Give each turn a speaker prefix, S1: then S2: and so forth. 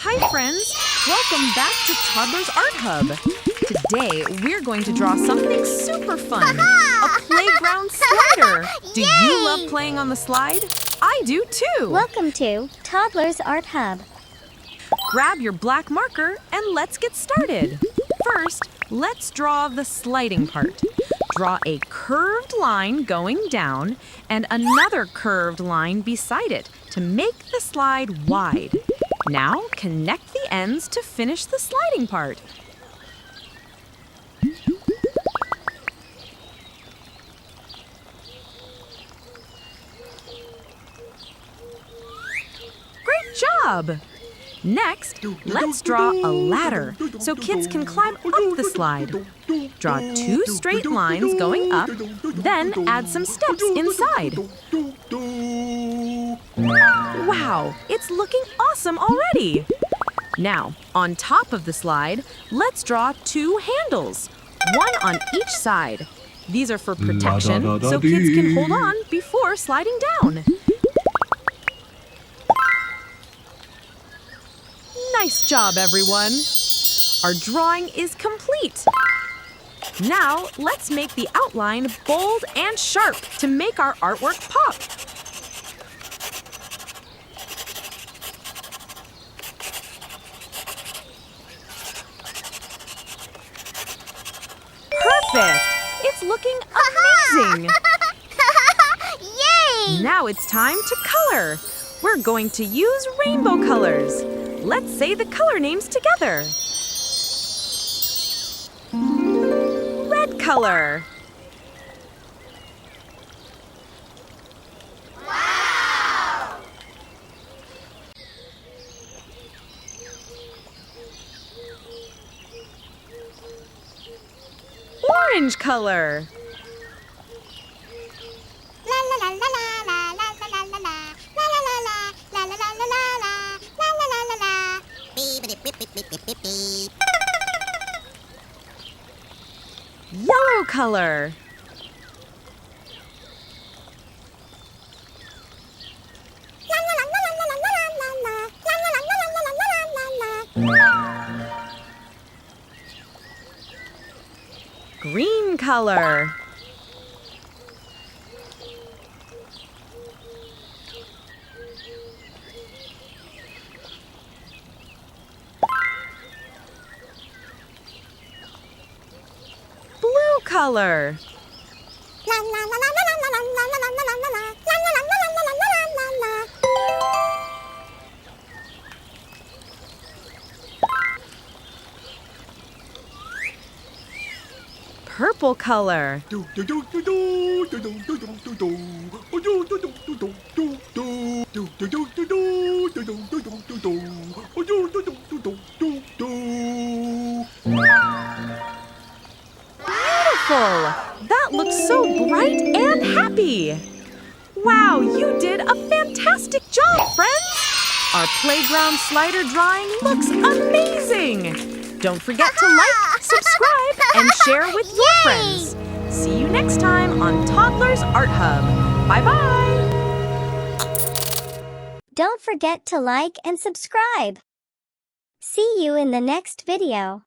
S1: Hi friends! Welcome back to Toddlers Art Hub. Today we're going to draw something super fun. A playground slider. Do you love playing on the slide? I do too!
S2: Welcome to Toddlers Art Hub.
S1: Grab your black marker and let's get started. First, let's draw the sliding part. Draw a curved line going down and another curved line beside it to make the slide wide. Now, connect the ends to finish the sliding part. Great job! Next, let's draw a ladder so kids can climb up the slide. Draw 2 straight lines going up, then add some steps inside. Wow, it's looking awesome already! Now, on top of the slide, let's draw 2 handles, one on each side. These are for protection, so kids can hold on before sliding down. Nice job, everyone! Our drawing is complete. Now, let's make the outline bold and sharp to make our artwork pop. Perfect! It's looking amazing!
S2: Yay!
S1: Now it's time to color. We're going to use rainbow colors. Let's say the color names together. Red color.
S2: Wow!
S1: Orange color. Yellow color. Green color. Blue color. Purple color. Beautiful! That looks so bright and happy! Wow, you did a fantastic job, friends! Our playground slider drawing looks amazing! Don't forget to like, subscribe, and share with your friends. See you next time on Toddlers Art Hub. Bye-bye!
S2: Don't forget to like and subscribe. See you in the next video.